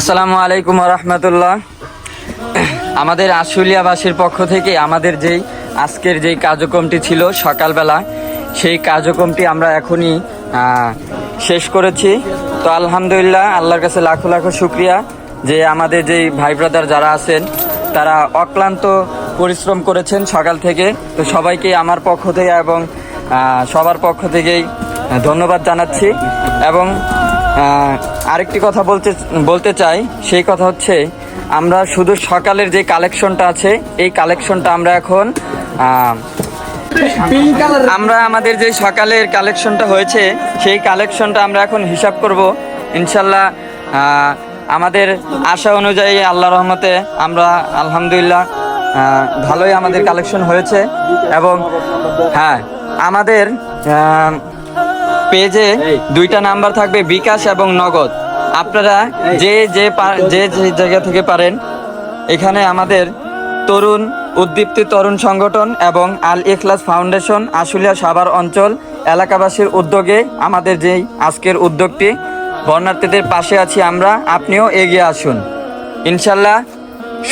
আসসালামু আলাইকুম রহমতুল্লাহ। আমাদের আশুলিয়াবাসীর পক্ষ থেকে আমাদের আজকের যেই কার্যক্রমটি ছিল সকালবেলা, সেই কার্যক্রমটি আমরা এখনই শেষ করেছি। তো আলহামদুলিল্লাহ, আল্লাহর কাছে লাখো লাখো শুক্রিয়া যে আমাদের যেই ভাই ব্রাদার যারা আছেন তারা অক্লান্ত পরিশ্রম করেছেন সকাল থেকে। তো সবাইকে আমার পক্ষ থেকে এবং সবার পক্ষ থেকেই ধন্যবাদ জানাচ্ছি। এবং আরেকটি কথা বলতে চাই, সেই কথা হচ্ছে আমরা শুধু সকালের যে কালেকশনটা আছে এই কালেকশনটা আমরা এখন আমাদের যে সকালের কালেকশনটা হয়েছে সেই কালেকশনটা আমরা এখন হিসাব করব ইনশাল্লাহ। আমাদের আশা অনুযায়ী আল্লাহর রহমতে আমরা আলহামদুলিল্লাহ ভালোই আমাদের কালেকশন হয়েছে। এবং হ্যাঁ, আমাদের পেজে দুইটা নাম্বার থাকবে, বিকাশ এবং নগদ। আপনারা যে জায়গা থেকে পারেন, এখানে আমাদের তরুণ উদ্দীপ্তি তরুণ সংগঠন এবং আল ইখলাস ফাউন্ডেশন আশুলিয়া সাভার অঞ্চল এলাকাবাসীর উদ্যোগে আমাদের যেই আজকের উদ্যোগটি, বর্ণার্থীদের পাশে আছি আমরা, আপনিও এগিয়ে আসুন ইনশাল্লাহ।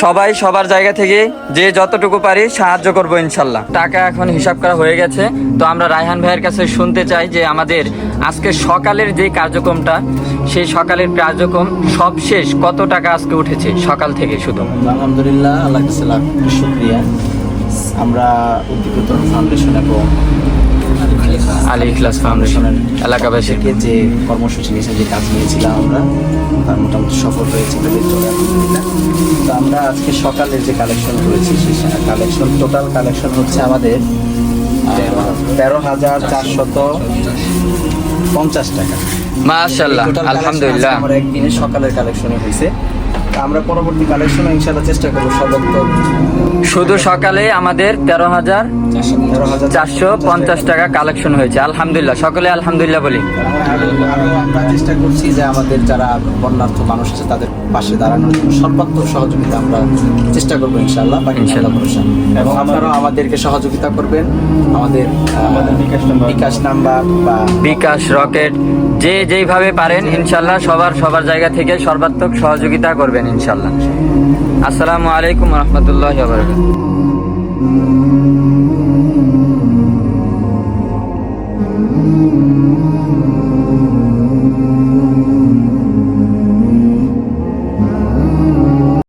সবাই সবার জায়গা থেকে যে যতটুকু পারি সাহায্য করব ইনশাল্লাহ। টাকা এখন হিসাব করা হয়ে গেছে। তো আমরা রায়হান ভাইয়ের কাছে শুনতে চাই যে আমাদের আজকে সকালের যে কার্যক্রমটা, সেই সকালের কার্যক্রম সব শেষ কত টাকা আজকে উঠেছে সকাল থেকে শুধু? আলহামদুলিল্লাহ, আল্লাহ কাছে লাখ শুকরিয়া। আমরা উদ্দীপ্ত তরুণ ফাউন্ডেশন এবং আল ইখলাস ফাউন্ডেশনের এলাকাবাসীকে যে কর্মসূচি নিয়েছে, যে কাজ নিয়েছিলাম আমরা, তার মোটামুটি সফল হয়েছে। আলহামদুলিল্লাহ। তো আমরা আজকে সকালের যে কালেকশন করেছি, সেই কালেকশন টোটাল কালেকশন হচ্ছে আমাদের 13,450 টাকা। মাশাআল্লাহ, আলহামদুলিল্লাহ। আমার একদিনে সকালের কালেকশনে হয়েছে। আমরা পরবর্তী কালেকশনে ইনশাআল্লাহ চেষ্টা করবো সর্বোত্তম। শুধু সকালে আমাদের 13,450 টাকা কালেকশন হয়েছে। আলহামদুলিল্লাহ, সকলে আলহামদুলিল্লাহ বলি। আমরা চেষ্টা করছি যে আমাদের যারা বন্যার্থ মানুষ আছে তাদের পাশে দাঁড়ানোর জন্য সর্বাত্মক সহযোগিতা আমরা চেষ্টা করবো ইনশাআল্লাহ। এবং আপনারাও আমাদেরকে সহযোগিতা করবেন। আমাদের বিকাশ নাম্বার বা বিকাশ, রকেট, যেইভাবে পারেন ইনশাল্লাহ সবার জায়গা থেকে সর্বাত্মক সহযোগিতা করবেন ইনশাল্লাহ। আসসালামু আলাইকুম রহমতুল্লাহি ওয়া বারাকাতুহু।